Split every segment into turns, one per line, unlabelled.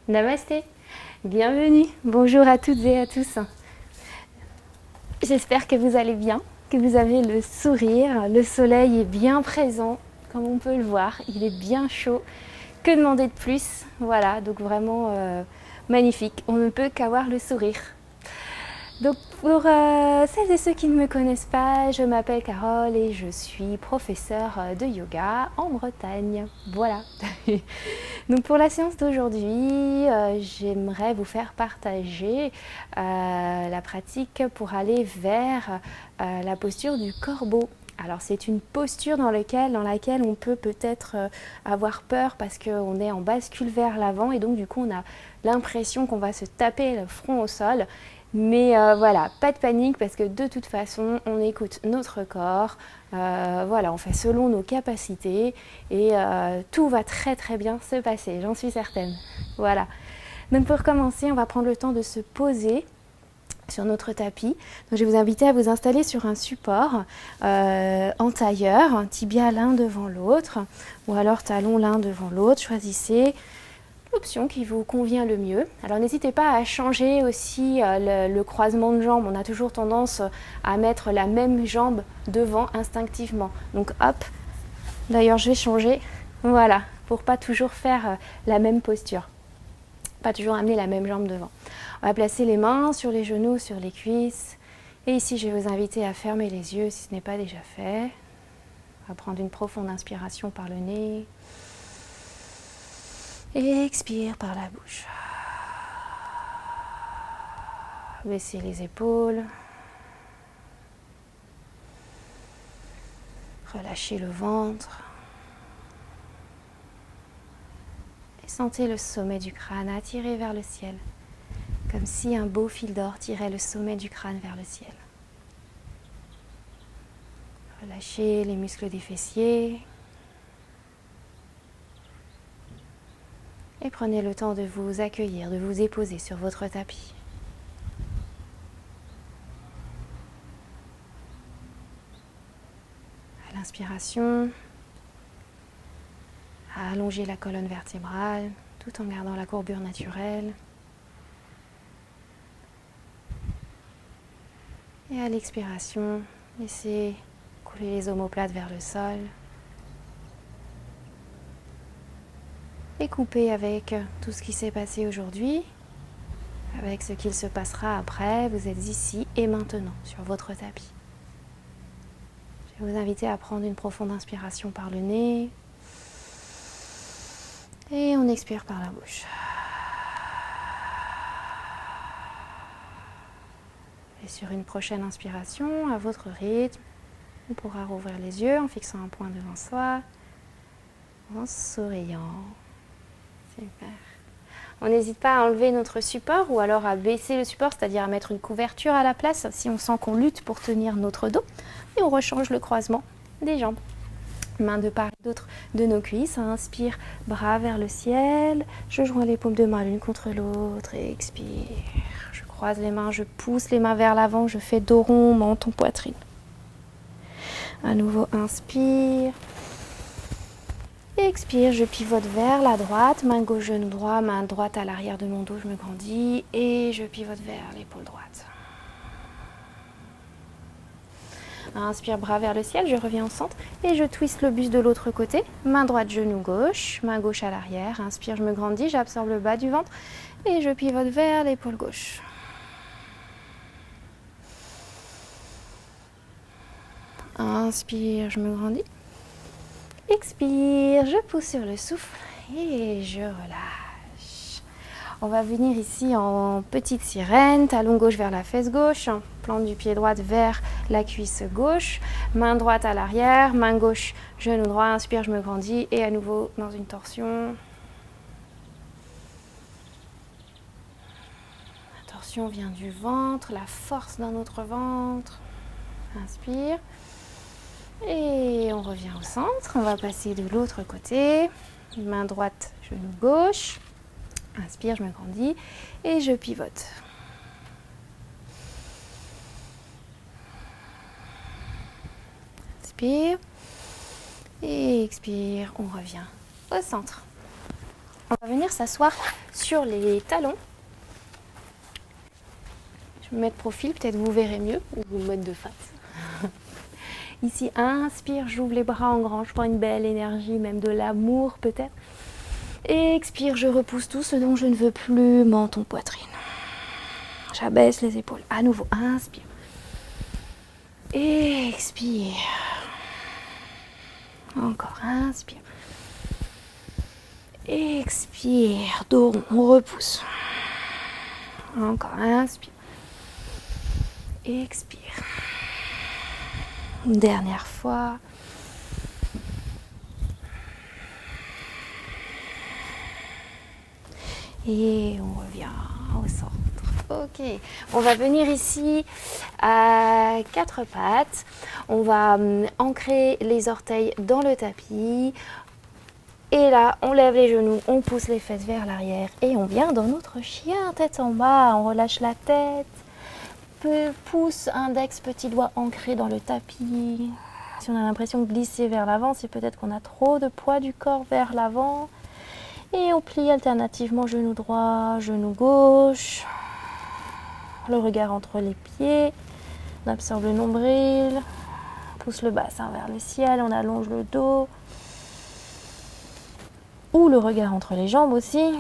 Namasté, bienvenue, bonjour à toutes et à tous. J'espère que vous allez bien, que vous avez le sourire, le soleil est bien présent, comme on peut le voir, il est bien chaud. Que demander de plus? Voilà, donc vraiment magnifique, on ne peut qu'avoir le sourire. Donc pour celles et ceux qui ne me connaissent pas, je m'appelle Carole et je suis professeure de yoga en Bretagne. Voilà. Donc pour la séance d'aujourd'hui, j'aimerais vous faire partager la pratique pour aller vers la posture du corbeau. Alors c'est une posture dans laquelle on peut peut-être avoir peur parce qu'on est en bascule vers l'avant et donc du coup on a l'impression qu'on va se taper le front au sol. Mais voilà, pas de panique parce que de toute façon, on écoute notre corps, voilà, on fait selon nos capacités et tout va très très bien se passer, j'en suis certaine. Voilà. Donc pour commencer, on va prendre le temps de se poser sur notre tapis. Donc, je vais vous inviter à vous installer sur un support en tailleur, tibia l'un devant l'autre ou alors talons l'un devant l'autre. Choisissez l'option qui vous convient le mieux. Alors n'hésitez pas à changer aussi le croisement de jambes. On a toujours tendance à mettre la même jambe devant instinctivement. Donc hop, d'ailleurs je vais changer, voilà, pour pas toujours faire la même posture. Pas toujours amener la même jambe devant. On va placer les mains sur les genoux, sur les cuisses. Et ici je vais vous inviter à fermer les yeux si ce n'est pas déjà fait. On va prendre une profonde inspiration par le nez. Et expire par la bouche. Baissez les épaules. Relâchez le ventre. Et sentez le sommet du crâne attiré vers le ciel. Comme si un beau fil d'or tirait le sommet du crâne vers le ciel. Relâchez les muscles des fessiers. Et prenez le temps de vous accueillir, de vous déposer sur votre tapis. À l'inspiration, à allonger la colonne vertébrale tout en gardant la courbure naturelle. Et à l'expiration, laissez couler les omoplates vers le sol. Et couper avec tout ce qui s'est passé aujourd'hui, avec ce qu'il se passera après. Vous êtes ici et maintenant sur votre tapis. Je vais vous inviter à prendre une profonde inspiration par le nez. Et on expire par la bouche. Et sur une prochaine inspiration, à votre rythme, on pourra rouvrir les yeux en fixant un point devant soi, en souriant. Super. On n'hésite pas à enlever notre support ou alors à baisser le support, c'est-à-dire à mettre une couverture à la place si on sent qu'on lutte pour tenir notre dos. Et on rechange le croisement des jambes. Mains de part et d'autre de nos cuisses. Inspire, bras vers le ciel. Je joins les paumes de main l'une contre l'autre et expire. Je croise les mains, je pousse les mains vers l'avant, je fais dos rond, menton, poitrine. À nouveau, inspire. Expire, je pivote vers la droite, main gauche, genou droit, main droite à l'arrière de mon dos, je me grandis et je pivote vers l'épaule droite. Inspire, bras vers le ciel, je reviens au centre et je twiste le buste de l'autre côté. Main droite, genou gauche, main gauche à l'arrière. Inspire, je me grandis, j'absorbe le bas du ventre et je pivote vers l'épaule gauche. Inspire, je me grandis. Expire, je pousse sur le souffle et je relâche. On va venir ici en petite sirène, talon gauche vers la fesse gauche, plante du pied droit vers la cuisse gauche, main droite à l'arrière, main gauche, genou droit, inspire, je me grandis et à nouveau dans une torsion. La torsion vient du ventre, la force dans notre ventre. Inspire. Et on revient au centre, on va passer de l'autre côté, main droite, genou gauche, inspire, je me grandis et je pivote. Inspire et expire, on revient au centre. On va venir s'asseoir sur les talons. Je vais me mettre profil, peut-être vous verrez mieux, ou vous me mettre de face. Ici, inspire, j'ouvre les bras en grand, je prends une belle énergie, même de l'amour peut-être. Expire, je repousse tout ce dont je ne veux plus, menton, poitrine. J'abaisse les épaules. À nouveau, inspire. Expire. Encore, inspire. Expire, dos rond, on repousse. Encore, inspire. Expire. Une dernière fois. Et on revient au centre. Ok, on va venir ici à quatre pattes. On va ancrer les orteils dans le tapis. Et là, on lève les genoux, on pousse les fesses vers l'arrière et on vient dans notre chien, tête en bas. On relâche la tête. Pouce, index, petit doigt ancré dans le tapis. Si on a l'impression de glisser vers l'avant, c'est peut-être qu'on a trop de poids du corps vers l'avant. Et on plie alternativement genou droit, genou gauche. Le regard entre les pieds. On absorbe le nombril. On pousse le bassin vers le ciel. On allonge le dos. Ou le regard entre les jambes aussi.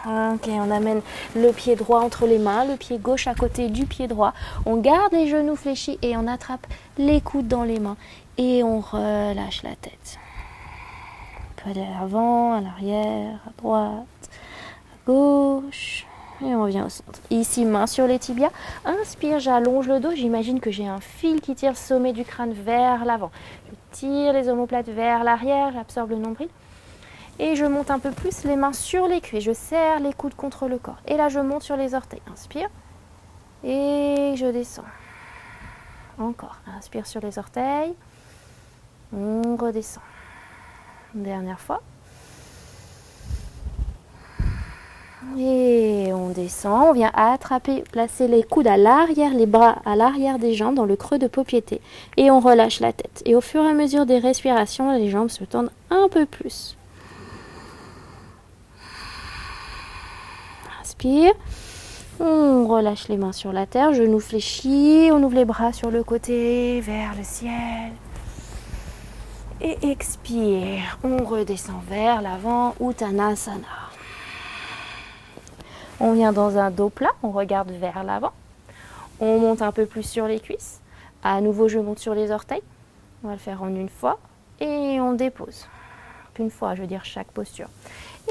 Ok, on amène le pied droit entre les mains, le pied gauche à côté du pied droit. On garde les genoux fléchis et on attrape les coudes dans les mains. Et on relâche la tête. On peut aller à l'avant, à l'arrière, à droite, à gauche. Et on revient au centre. Ici, main sur les tibias. Inspire, j'allonge le dos. J'imagine que j'ai un fil qui tire le sommet du crâne vers l'avant. Je tire les omoplates vers l'arrière, j'absorbe le nombril. Et je monte un peu plus les mains sur les cuisses. Je serre les coudes contre le corps. Et là, je monte sur les orteils. Inspire. Et je descends. Encore. Inspire sur les orteils. On redescend. Une dernière fois. Et on descend. On vient attraper, placer les coudes à l'arrière, les bras à l'arrière des jambes, dans le creux de paupiété. Et on relâche la tête. Et au fur et à mesure des respirations, les jambes se tendent un peu plus. Inspire, on relâche les mains sur la terre, genoux fléchis, on ouvre les bras sur le côté, vers le ciel. Et expire, on redescend vers l'avant, Uttanasana. On vient dans un dos plat, on regarde vers l'avant. On monte un peu plus sur les cuisses. À nouveau, je monte sur les orteils. On va le faire en une fois. Et on dépose. Une fois, je veux dire chaque posture.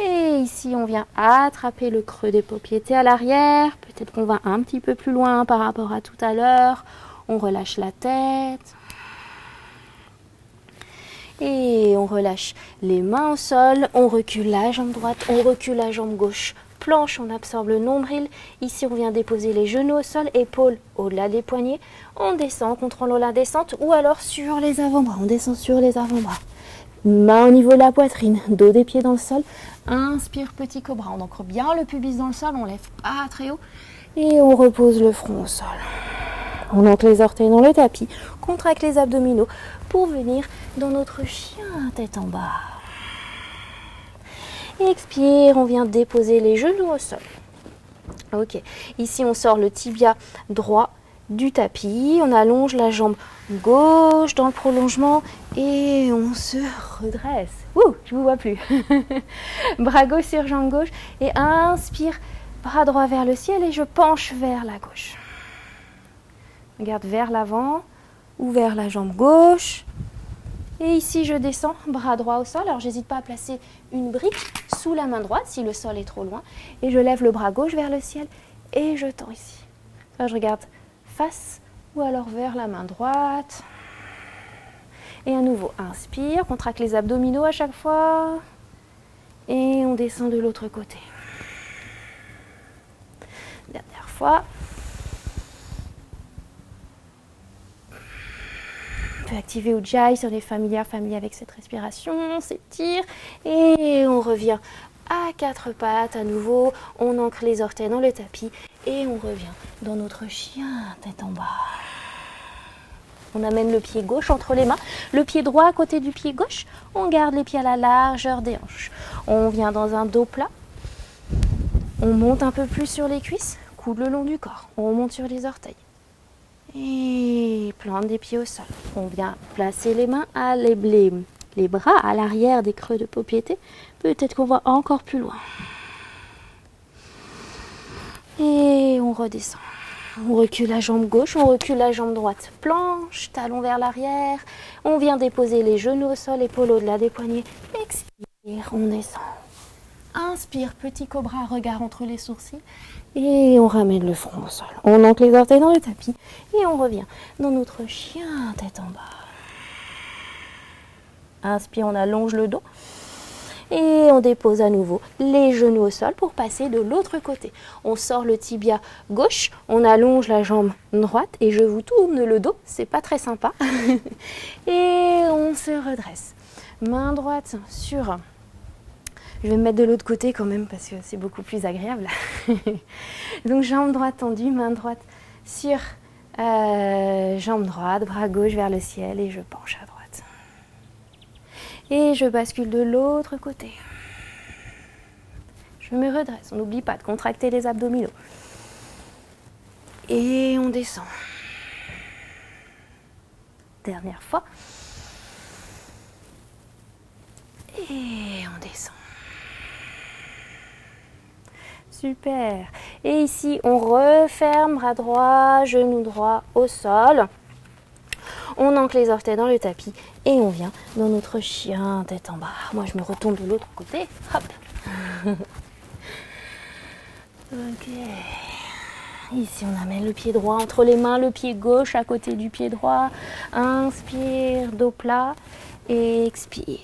Et ici, on vient attraper le creux des paupiétés à l'arrière. Peut-être qu'on va un petit peu plus loin par rapport à tout à l'heure. On relâche la tête. Et on relâche les mains au sol. On recule la jambe droite. On recule la jambe gauche. Planche, on absorbe le nombril. Ici, on vient déposer les genoux au sol. Épaules au-delà des poignets. On descend, contrôlons la descente. Ou alors sur les avant-bras. On descend sur les avant-bras. Main au niveau de la poitrine, dos des pieds dans le sol. Inspire, petit cobra. On ancre bien le pubis dans le sol, on lève pas très haut. Et on repose le front au sol. On ancre les orteils dans le tapis, contracte les abdominaux pour venir dans notre chien tête en bas. Expire, on vient déposer les genoux au sol. Ok, ici on sort le tibia droit du tapis, on allonge la jambe gauche dans le prolongement et on se redresse. Ouh, je vous vois plus. Bras gauche sur jambe gauche et inspire, bras droit vers le ciel et je penche vers la gauche. Regarde vers l'avant ou vers la jambe gauche. Et ici je descends, bras droit au sol. Alors j'hésite pas à placer une brique sous la main droite si le sol est trop loin. Et je lève le bras gauche vers le ciel et je tends ici. Là je regarde face ou alors vers la main droite. Et à nouveau, inspire, contracte les abdominaux à chaque fois. Et on descend de l'autre côté. Dernière fois. On peut activer Ujjayi si on est familier avec cette respiration. On s'étire et on revient à quatre pattes à nouveau. On ancre les orteils dans le tapis et on revient dans notre chien tête en bas. On amène le pied gauche entre les mains, le pied droit à côté du pied gauche. On garde les pieds à la largeur des hanches. On vient dans un dos plat. On monte un peu plus sur les cuisses, coude le long du corps. On monte sur les orteils. Et plante des pieds au sol. On vient placer les mains à les bras à l'arrière des creux de paupiètes. Peut-être qu'on va encore plus loin. Et on redescend. On recule la jambe gauche, on recule la jambe droite. Planche, talon vers l'arrière. On vient déposer les genoux au sol, épaules au-delà des poignets. Expire, on descend. Inspire, petit cobra, regard entre les sourcils. Et on ramène le front au sol. On ancre les orteils dans le tapis. Et on revient dans notre chien, tête en bas. Inspire, on allonge le dos. Et on dépose à nouveau les genoux au sol pour passer de l'autre côté. On sort le tibia gauche, on allonge la jambe droite et je vous tourne le dos, c'est pas très sympa. Et on se redresse. Main droite sur... Je vais me mettre de l'autre côté quand même parce que c'est beaucoup plus agréable. Donc jambe droite tendue, main droite sur jambe droite, bras gauche vers le ciel et je penche à droite. Et je bascule de l'autre côté. Je me redresse. On n'oublie pas de contracter les abdominaux. Et on descend. Dernière fois. Et on descend. Super. Et ici, on referme bras droit, genou droit au sol. On ancre les orteils dans le tapis et on vient dans notre chien tête en bas. Moi, je me retourne de l'autre côté. Hop. Ok. Ici, on amène le pied droit entre les mains, le pied gauche à côté du pied droit. Inspire, dos plat. Et expire.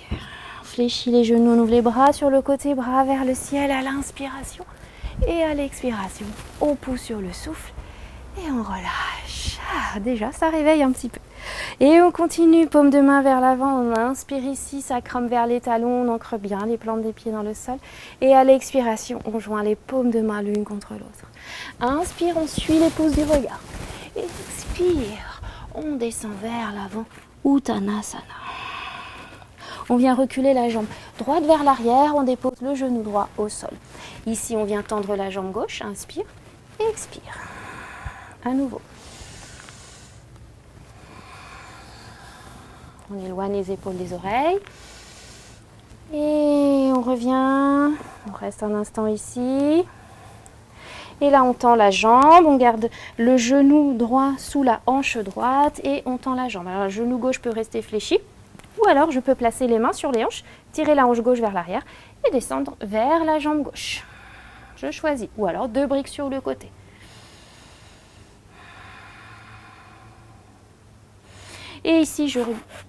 Fléchis les genoux, on ouvre les bras sur le côté, bras vers le ciel à l'inspiration. Et à l'expiration, on pousse sur le souffle et on relâche. Ah, déjà, ça réveille un petit peu. Et on continue, paume de main vers l'avant, on inspire ici, sacrum vers les talons, on ancre bien les plantes des pieds dans le sol. Et à l'expiration, on joint les paumes de main l'une contre l'autre. Inspire, on suit les pouces du regard. Expire, on descend vers l'avant, Uttanasana. On vient reculer la jambe droite vers l'arrière, on dépose le genou droit au sol. Ici, on vient tendre la jambe gauche, inspire, expire. À nouveau. On éloigne les épaules des oreilles. Et on revient. On reste un instant ici. Et là, on tend la jambe. On garde le genou droit sous la hanche droite. Et on tend la jambe. Alors, le genou gauche peut rester fléchi. Ou alors, je peux placer les mains sur les hanches, tirer la hanche gauche vers l'arrière et descendre vers la jambe gauche. Je choisis. Ou alors, 2 briques sur le côté. Et ici, je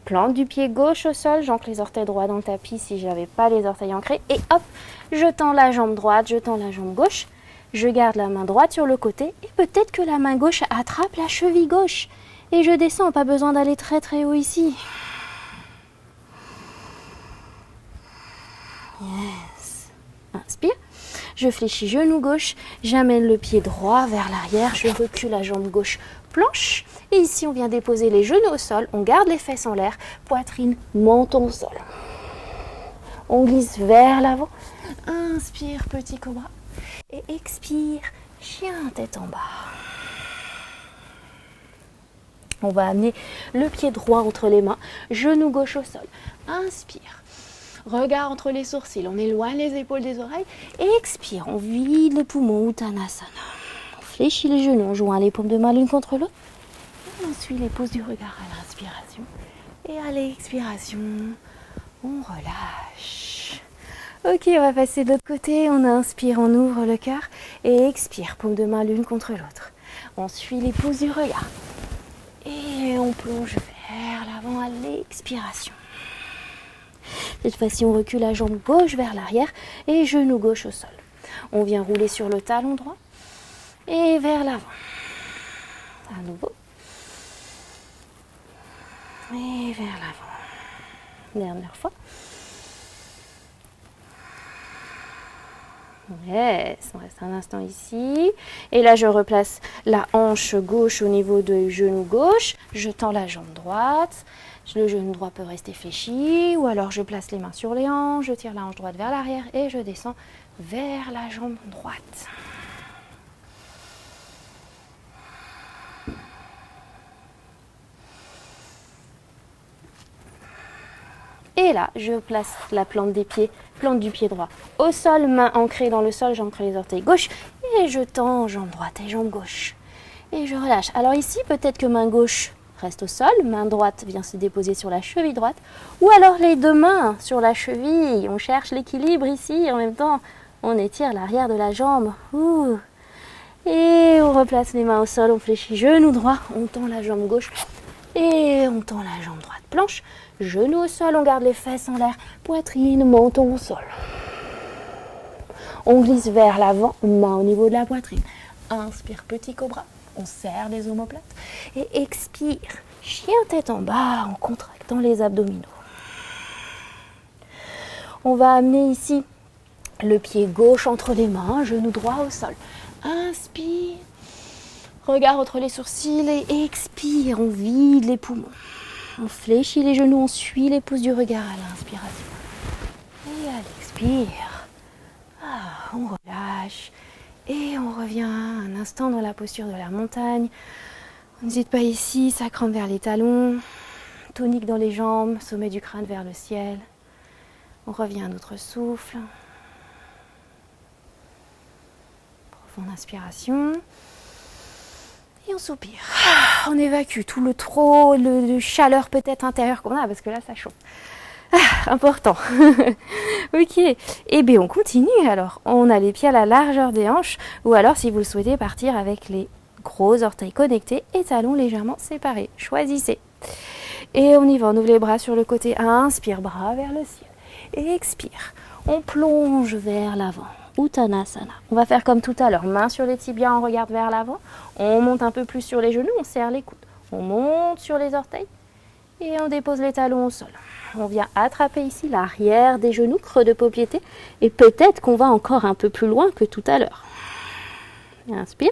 plante du pied gauche au sol, j'ancre les orteils droits dans le tapis si je n'avais pas les orteils ancrés. Et hop, je tends la jambe droite, je tends la jambe gauche. Je garde la main droite sur le côté et peut-être que la main gauche attrape la cheville gauche. Et je descends, pas besoin d'aller très très haut ici. Yes. Inspire. Je fléchis genou gauche, j'amène le pied droit vers l'arrière, je recule la jambe gauche, planche. Et ici, on vient déposer les genoux au sol, on garde les fesses en l'air, poitrine, menton au sol. On glisse vers l'avant. Inspire, petit cobra. Et expire, chien tête en bas. On va amener le pied droit entre les mains, genou gauche au sol. Inspire. Regard entre les sourcils, on éloigne les épaules des oreilles. Et expire, on vide les poumons, Uttanasana. On fléchit les genoux, on joint les paumes de main l'une contre l'autre. On suit les pouces du regard à l'inspiration. Et à l'expiration, on relâche. Ok, on va passer de l'autre côté. On inspire, on ouvre le cœur. Et expire, paume de main l'une contre l'autre. On suit les pouces du regard. Et on plonge vers l'avant à l'expiration. Cette fois-ci, on recule la jambe gauche vers l'arrière et genou gauche au sol. On vient rouler sur le talon droit et vers l'avant. À nouveau. Et vers l'avant. Dernière fois. Yes, on reste un instant ici. Et là, je replace la hanche gauche au niveau du genou gauche. Je tends la jambe droite. Le genou droit peut rester fléchi. Ou alors, je place les mains sur les hanches. Je tire la hanche droite vers l'arrière et je descends vers la jambe droite. Et là, je place la plante du pied droit au sol, main ancrée dans le sol, j'ancre les orteils gauche et je tends jambe droite et jambe gauche. Et je relâche. Alors ici, peut-être que main gauche reste au sol, main droite vient se déposer sur la cheville droite, ou alors les deux mains sur la cheville. On cherche l'équilibre ici, en même temps, on étire l'arrière de la jambe. Ouh. Et on replace les mains au sol, on fléchit genou droit, on tend la jambe gauche et on tend la jambe droite. Planche. Genoux au sol, on garde les fesses en l'air, poitrine, menton au sol. On glisse vers l'avant, main au niveau de la poitrine. Inspire, petit cobra, on serre les omoplates. Et expire, chien tête en bas, en contractant les abdominaux. On va amener ici le pied gauche entre les mains, genou droit au sol. Inspire, regard entre les sourcils et expire, on vide les poumons. On fléchit les genoux, on suit les pouces du regard à l'inspiration. Et à l'expire, on relâche et on revient un instant dans la posture de la montagne. On n'hésite pas ici, ça crampe vers les talons, tonique dans les jambes, sommet du crâne vers le ciel. On revient à notre souffle. Profonde inspiration. Et on soupire. On évacue tout le trop, le chaleur peut-être intérieure qu'on a, parce que là ça chauffe. Important. Ok. Et bien on continue alors. On a les pieds à la largeur des hanches, ou alors si vous le souhaitez partir avec les gros orteils connectés et talons légèrement séparés. Choisissez. Et on y va. On ouvre les bras sur le côté. Inspire, bras vers le ciel. Et expire. On plonge vers l'avant. Uttanasana. On va faire comme tout à l'heure, main sur les tibias, on regarde vers l'avant, on monte un peu plus sur les genoux, on serre les coudes, on monte sur les orteils et on dépose les talons au sol. On vient attraper ici l'arrière des genoux, creux de paupièté, et peut-être qu'on va encore un peu plus loin que tout à l'heure. Inspire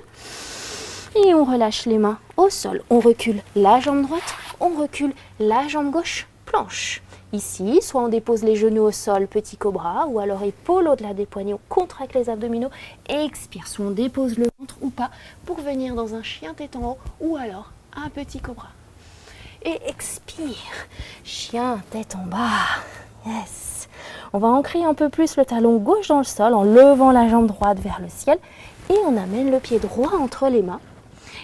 et on relâche les mains au sol. On recule la jambe droite, on recule la jambe gauche, planche. Ici, soit on dépose les genoux au sol, petit cobra, ou alors épaule au-delà des poignets, on contracte les abdominaux et expire. Soit on dépose le ventre ou pas pour venir dans un chien tête en haut, ou alors un petit cobra. Et expire, chien tête en bas. Yes. On va ancrer un peu plus le talon gauche dans le sol en levant la jambe droite vers le ciel et on amène le pied droit entre les mains.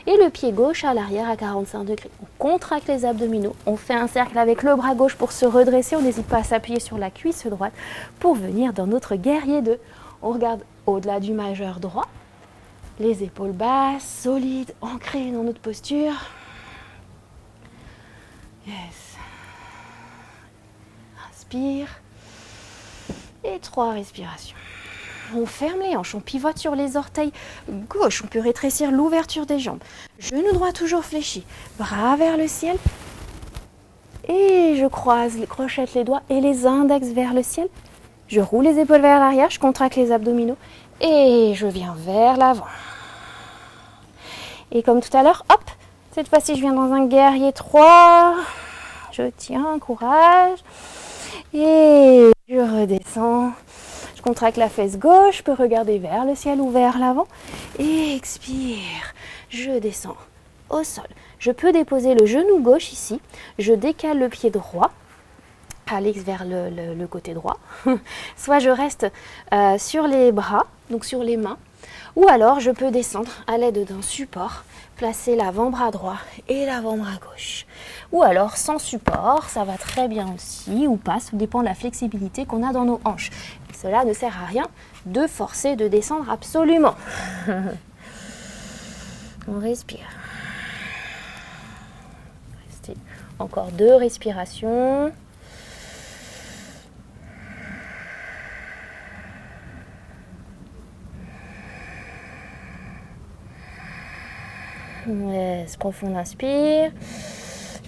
Et le pied gauche à l'arrière à 45 degrés. On contracte les abdominaux, on fait un cercle avec le bras gauche pour se redresser. On n'hésite pas à s'appuyer sur la cuisse droite pour venir dans notre guerrier 2. On regarde au-delà du majeur droit, les épaules basses, solides, ancrées dans notre posture. Yes. Inspire. Et 3 respirations. On ferme les hanches, on pivote sur les orteils gauche, on peut rétrécir l'ouverture des jambes. Genou droit toujours fléchi, bras vers le ciel. Et je crochette les doigts et les index vers le ciel. Je roule les épaules vers l'arrière, je contracte les abdominaux et je viens vers l'avant. Et comme tout à l'heure, hop, cette fois-ci je viens dans un guerrier 3. Je tiens, courage. Et je redescends. Contracte la fesse gauche, je peux regarder vers le ciel ou vers l'avant. Et expire, je descends au sol. Je peux déposer le genou gauche ici. Je décale le pied droit, Alex vers le côté droit. Soit je reste sur les bras, donc sur les mains. Ou alors je peux descendre à l'aide d'un support, placer l'avant-bras droit et l'avant-bras gauche. Ou alors sans support, ça va très bien aussi, ou pas, ça dépend de la flexibilité qu'on a dans nos hanches. Cela ne sert à rien de forcer de descendre absolument. On respire. Restez encore 2 respirations. Yes, profonde inspire.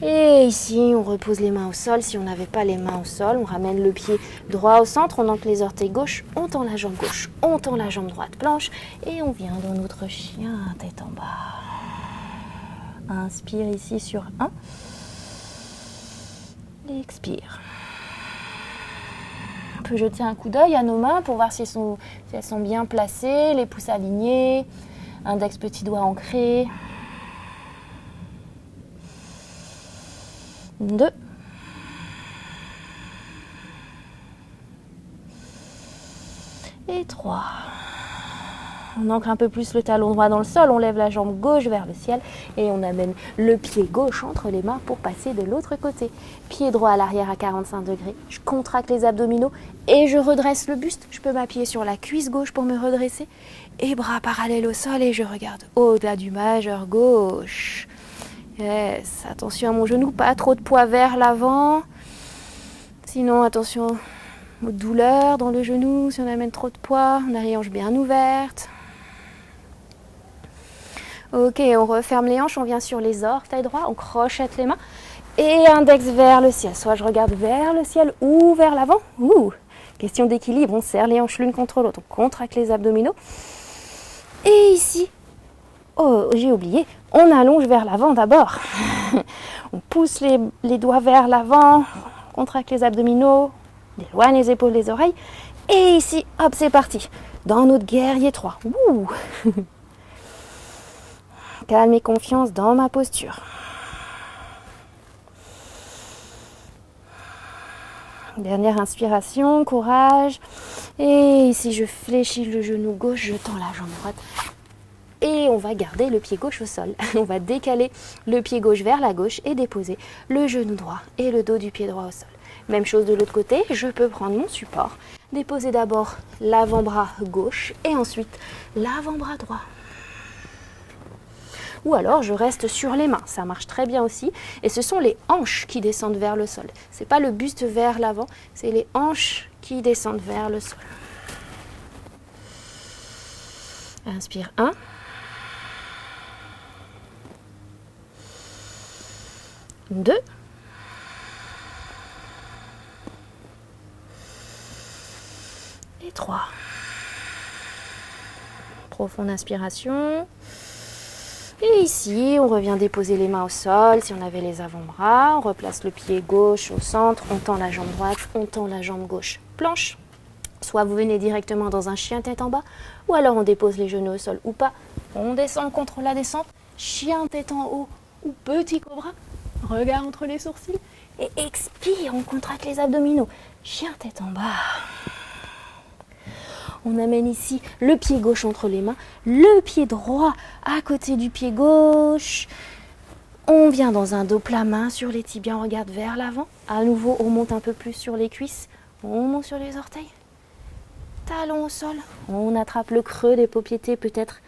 Et ici, on repose les mains au sol. Si on n'avait pas les mains au sol, on ramène le pied droit au centre, on ancre les orteils gauche, on tend la jambe gauche, on tend la jambe droite, planche, et on vient dans notre chien, tête en bas. Inspire ici sur 1. Expire. On peut jeter un coup d'œil à nos mains pour voir si elles sont bien placées, les pouces alignés, index petit doigt ancré. 2. Et 3. On ancre un peu plus le talon droit dans le sol, on lève la jambe gauche vers le ciel et on amène le pied gauche entre les mains pour passer de l'autre côté. Pied droit à l'arrière à 45 degrés, je contracte les abdominaux et je redresse le buste. Je peux m'appuyer sur la cuisse gauche pour me redresser et bras parallèles au sol et je regarde au-delà du majeur gauche. Yes, attention à mon genou, pas trop de poids vers l'avant. Sinon, attention aux douleurs dans le genou, si on amène trop de poids, on a les hanches bien ouvertes. Ok, on referme les hanches, on vient sur les orteils droits, on crochette les mains et index vers le ciel. Soit je regarde vers le ciel ou vers l'avant. Question d'équilibre, on serre les hanches l'une contre l'autre, on contracte les abdominaux. Et ici, j'ai oublié, on allonge vers l'avant d'abord. On pousse les doigts vers l'avant, on contracte les abdominaux, on éloigne les épaules des oreilles. Et ici, hop, c'est parti. Dans notre guerrier 3. Calme et confiance dans ma posture. Dernière inspiration, courage. Et ici, je fléchis le genou gauche, je tends la jambe droite. Et on va garder le pied gauche au sol. On va décaler le pied gauche vers la gauche et déposer le genou droit et le dos du pied droit au sol. Même chose de l'autre côté, je peux prendre mon support, déposer d'abord l'avant-bras gauche et ensuite l'avant-bras droit. Ou alors je reste sur les mains, ça marche très bien aussi. Et ce sont les hanches qui descendent vers le sol. Ce n'est pas le buste vers l'avant, c'est les hanches qui descendent vers le sol. Inspire 1. 2. Et 3. Profonde inspiration. Et ici, on revient déposer les mains au sol, si on avait les avant-bras. On replace le pied gauche au centre, on tend la jambe droite, on tend la jambe gauche. Planche. Soit vous venez directement dans un chien tête en bas, ou alors on dépose les genoux au sol ou pas. On descend contre la descente, chien tête en haut ou petit cobra. Regard entre les sourcils et expire, on contracte les abdominaux. Chien tête en bas. On amène ici le pied gauche entre les mains, le pied droit à côté du pied gauche. On vient dans un dos plat, main sur les tibias, on regarde vers l'avant. À nouveau, on monte un peu plus sur les cuisses, on monte sur les orteils. Talon au sol, on attrape le creux des paupiers, peut-être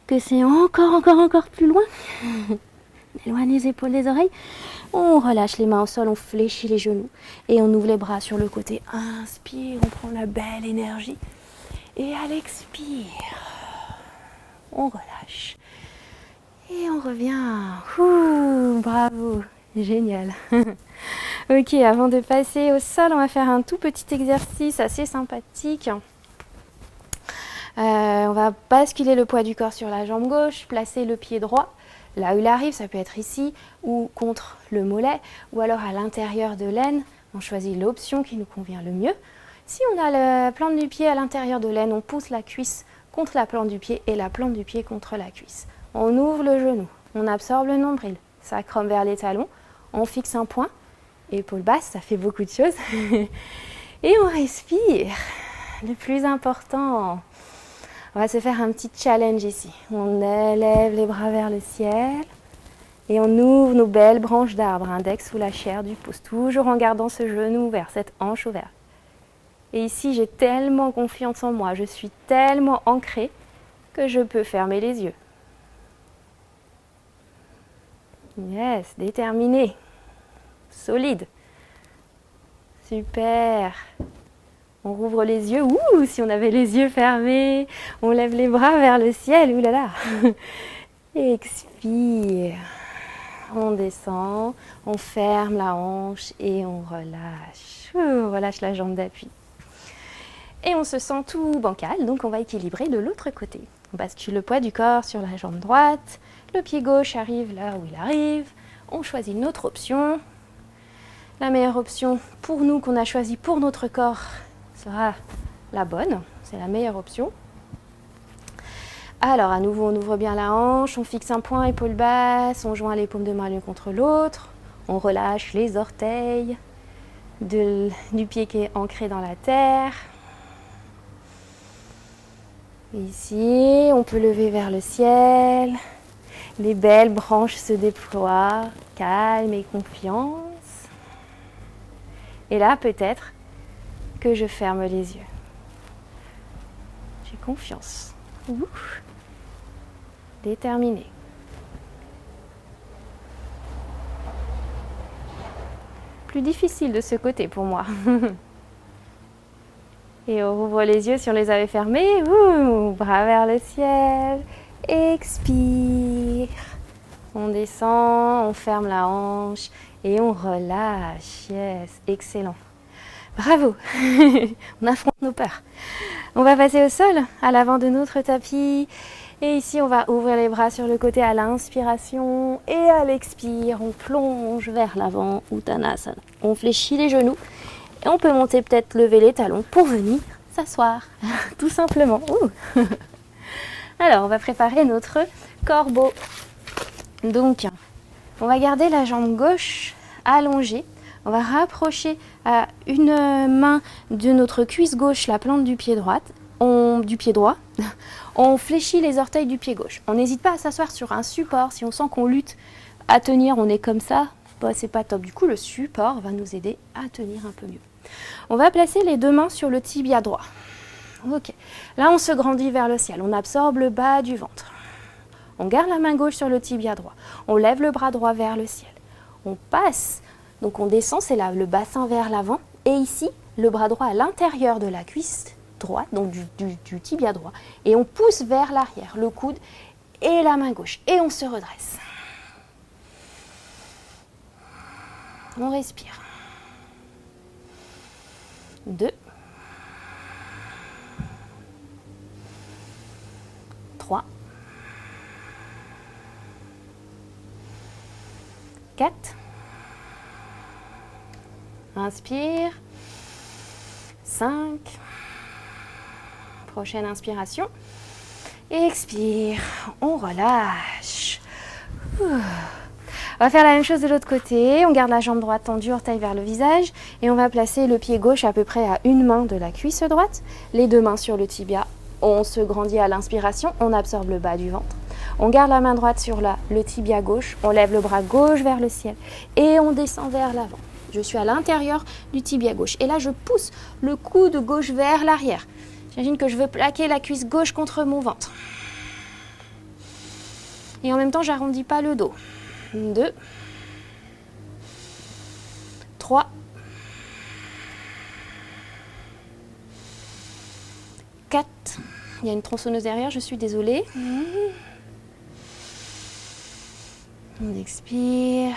que c'est encore plus loin. On éloigne les épaules des oreilles. On relâche les mains au sol, on fléchit les genoux et on ouvre les bras sur le côté. Inspire, on prend la belle énergie. Et à l'expire, on relâche. Et on revient. Bravo, génial. Ok, avant de passer au sol, on va faire un tout petit exercice assez sympathique. On va basculer le poids du corps sur la jambe gauche, placer le pied droit là où il arrive, ça peut être ici ou contre le mollet ou alors à l'intérieur de l'aine. On choisit l'option qui nous convient le mieux. Si on a la plante du pied à l'intérieur de l'aine, on pousse la cuisse contre la plante du pied et la plante du pied contre la cuisse. On ouvre le genou, on absorbe le nombril, sacrum vers les talons, on fixe un point, épaule basse, ça fait beaucoup de choses. Et on respire. Le plus important, on va se faire un petit challenge ici. On élève les bras vers le ciel et on ouvre nos belles branches d'arbre, index sous la chair du pouce, toujours en gardant ce genou ouvert, cette hanche ouverte. Et ici, j'ai tellement confiance en moi, je suis tellement ancrée que je peux fermer les yeux. Yes, déterminé, solide. Super. On rouvre les yeux, si on avait les yeux fermés. On lève les bras vers le ciel, oulala. Et expire. On descend, on ferme la hanche et on relâche. On relâche la jambe d'appui. Et on se sent tout bancal, donc on va équilibrer de l'autre côté. On bascule le poids du corps sur la jambe droite, le pied gauche arrive là où il arrive, on choisit une autre option. La meilleure option pour nous qu'on a choisie pour notre corps sera la bonne, c'est la meilleure option. Alors à nouveau on ouvre bien la hanche, on fixe un point épaule basse, on joint les paumes de main l'une contre l'autre, on relâche les orteils du pied qui est ancré dans la terre. Ici, on peut lever vers le ciel. Les belles branches se déploient, calme et confiance. Et là, peut-être que je ferme les yeux. J'ai confiance. Déterminé. Plus difficile de ce côté pour moi. Et on rouvre les yeux si on les avait fermés. Bras vers le ciel. Expire. On descend, on ferme la hanche et on relâche. Yes, excellent. Bravo. On affronte nos peurs. On va passer au sol, à l'avant de notre tapis. Et ici, on va ouvrir les bras sur le côté à l'inspiration. Et à l'expire, on plonge vers l'avant, Uttanasana. On fléchit les genoux. Et on peut monter, peut-être lever les talons pour venir s'asseoir, tout simplement. Alors, on va préparer notre corbeau. Donc, on va garder la jambe gauche allongée. On va rapprocher à une main de notre cuisse gauche la plante du pied droit. On fléchit les orteils du pied gauche. On n'hésite pas à s'asseoir sur un support. Si on sent qu'on lutte à tenir, on est comme ça. C'est pas top. Du coup, le support va nous aider à tenir un peu mieux. On va placer les deux mains sur le tibia droit. Ok. Là, on se grandit vers le ciel. On absorbe le bas du ventre. On garde la main gauche sur le tibia droit. On lève le bras droit vers le ciel. On passe. Donc, on descend, c'est là le bassin vers l'avant. Et ici, le bras droit à l'intérieur de la cuisse droite, donc du tibia droit. Et on pousse vers l'arrière, le coude et la main gauche. Et on se redresse. On respire. 2, 3, 4. Inspire. 5. Prochaine inspiration. Expire. On relâche. On va faire la même chose de l'autre côté. On garde la jambe droite tendue, orteil vers le visage. Et on va placer le pied gauche à peu près à une main de la cuisse droite. Les deux mains sur le tibia. On se grandit à l'inspiration. On absorbe le bas du ventre. On garde la main droite sur le tibia gauche. On lève le bras gauche vers le ciel. Et on descend vers l'avant. Je suis à l'intérieur du tibia gauche. Et là, je pousse le coude gauche vers l'arrière. J'imagine que je veux plaquer la cuisse gauche contre mon ventre. Et en même temps, j'arrondis pas le dos. 2, 3, 4. Il y a une tronçonneuse derrière, je suis désolée. On expire.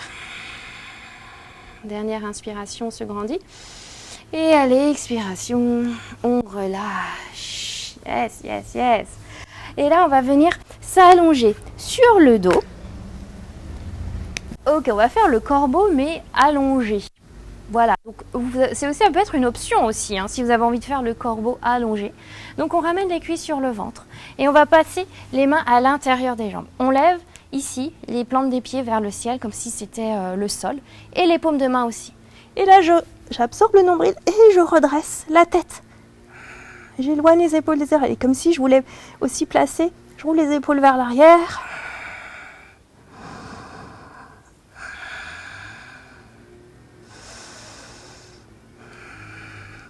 Dernière inspiration, on se grandit. Et à l'expiration, on relâche. Yes, yes, yes. Et là, on va venir s'allonger sur le dos. Ok, on va faire le corbeau, mais allongé. Voilà, donc c'est aussi, ça peut être une option aussi, hein, si vous avez envie de faire le corbeau allongé. Donc on ramène les cuisses sur le ventre et on va passer les mains à l'intérieur des jambes. On lève ici les plantes des pieds vers le ciel comme si c'était le sol et les paumes de main aussi. Et là, j'absorbe le nombril et je redresse la tête. J'éloigne les épaules des oreilles, comme si je voulais aussi placer, je roule les épaules vers l'arrière.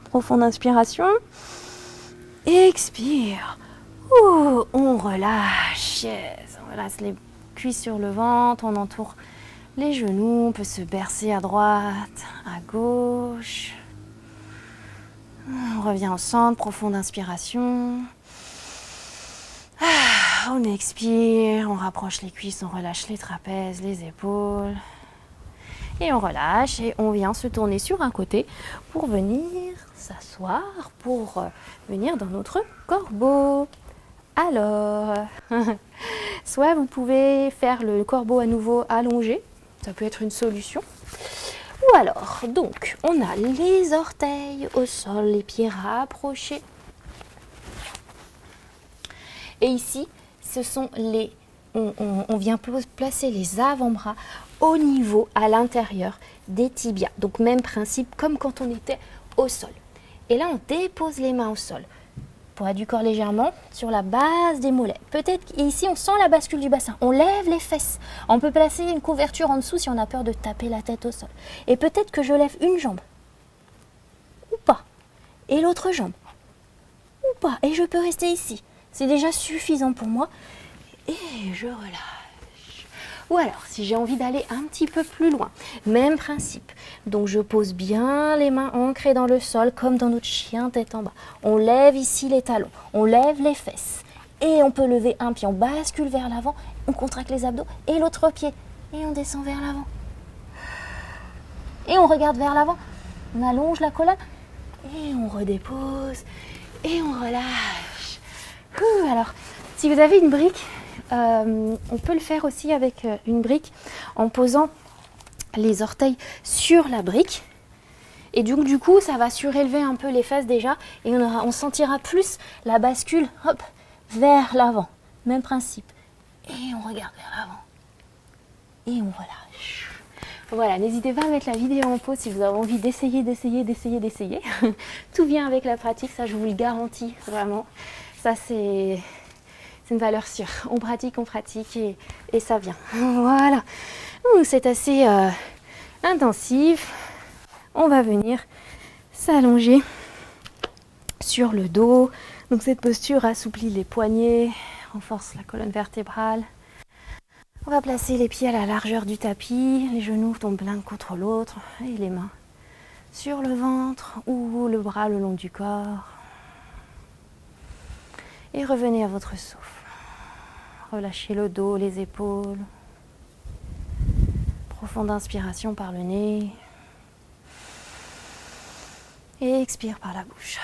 Profonde inspiration. Expire. On relâche. Yes. On relâche les cuisses sur le ventre. On entoure les genoux. On peut se bercer à droite, à gauche. On revient au centre. Profonde inspiration. On expire, on rapproche les cuisses, on relâche les trapèzes, les épaules. Et on relâche et on vient se tourner sur un côté pour venir s'asseoir, pour venir dans notre corbeau. Alors, soit vous pouvez faire le corbeau à nouveau allongé, ça peut être une solution. Ou alors, donc, on a les orteils au sol, les pieds rapprochés. Et ici, ce sont les... On vient placer les avant-bras au niveau, à l'intérieur des tibias. Donc, même principe comme quand on était au sol. Et là, on dépose les mains au sol. Poids du corps légèrement sur la base des mollets. Peut-être qu'ici, on sent la bascule du bassin. On lève les fesses. On peut placer une couverture en dessous si on a peur de taper la tête au sol. Et peut-être que je lève une jambe. Ou pas. Et l'autre jambe. Ou pas. Et je peux rester ici. C'est déjà suffisant pour moi. Et je relâche. Ou alors, si j'ai envie d'aller un petit peu plus loin, même principe. Donc, je pose bien les mains ancrées dans le sol, comme dans notre chien tête en bas. On lève ici les talons, on lève les fesses. Et on peut lever un pied, on bascule vers l'avant, on contracte les abdos, et l'autre pied. Et on descend vers l'avant. Et on regarde vers l'avant. On allonge la colonne, et on redépose, et on relâche. Alors, si vous avez une brique, on peut le faire aussi avec une brique en posant les orteils sur la brique. Et donc, du coup, ça va surélever un peu les fesses déjà. Et on sentira plus la bascule vers l'avant. Même principe. Et on regarde vers l'avant. Et on relâche. Voilà, n'hésitez pas à mettre la vidéo en pause si vous avez envie d'essayer. Tout vient avec la pratique, ça je vous le garantis vraiment. Ça c'est une valeur sûre. On pratique et ça vient. Voilà. C'est assez intensif. On va venir s'allonger sur le dos. Donc cette posture assouplit les poignets, renforce la colonne vertébrale. On va placer les pieds à la largeur du tapis, les genoux tombent l'un contre l'autre et les mains sur le ventre ou le bras le long du corps. Et revenez à votre souffle. Relâchez le dos, les épaules. Profonde inspiration par le nez. Et expire par la bouche.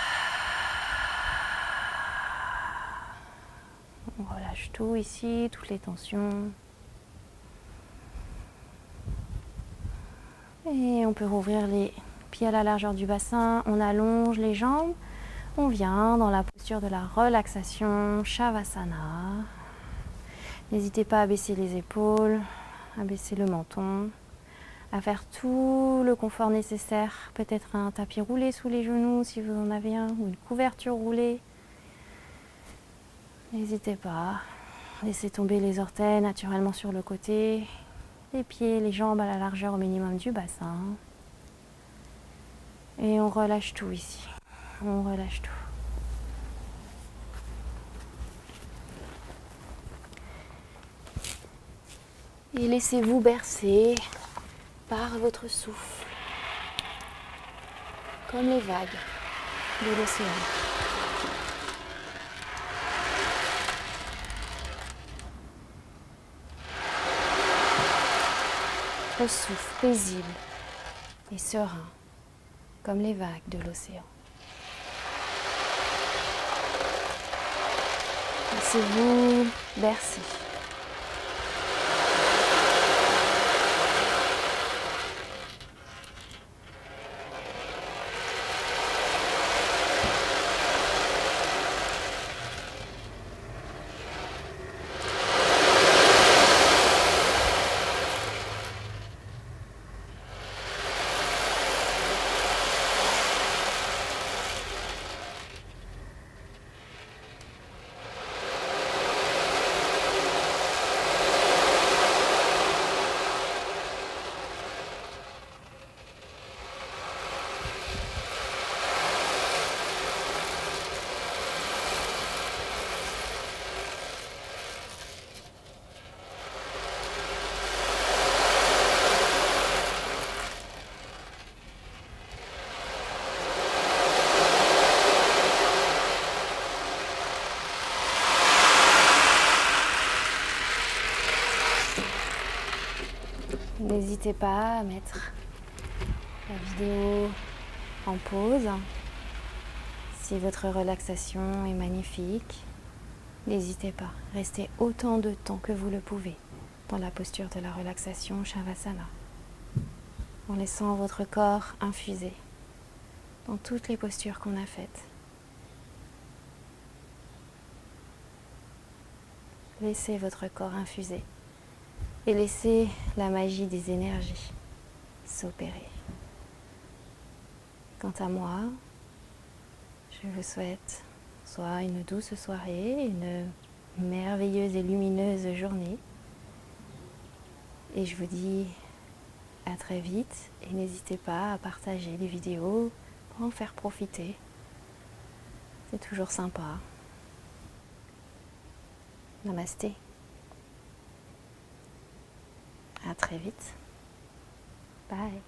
On relâche tout ici, toutes les tensions. Et on peut rouvrir les pieds à la largeur du bassin. On allonge les jambes. On vient dans la posture de la relaxation, Shavasana. N'hésitez pas à baisser les épaules, à baisser le menton, à faire tout le confort nécessaire. Peut-être un tapis roulé sous les genoux si vous en avez un, ou une couverture roulée. N'hésitez pas. Laissez tomber les orteils naturellement sur le côté. Les pieds, les jambes à la largeur au minimum du bassin. Et on relâche tout ici. On relâche tout. Et laissez-vous bercer par votre souffle, comme les vagues de l'océan. Au souffle paisible et serein, comme les vagues de l'océan. Laissez-vous bercer. N'hésitez pas à mettre la vidéo en pause. Si votre relaxation est magnifique, n'hésitez pas, restez autant de temps que vous le pouvez dans la posture de la relaxation Shavasana, en laissant votre corps infuser dans toutes les postures qu'on a faites. Laissez votre corps infuser et laissez la magie des énergies s'opérer. Quant à moi, je vous souhaite soit une douce soirée, une merveilleuse et lumineuse journée. Et je vous dis à très vite et n'hésitez pas à partager les vidéos pour en faire profiter. C'est toujours sympa. Namasté. À très vite. Bye.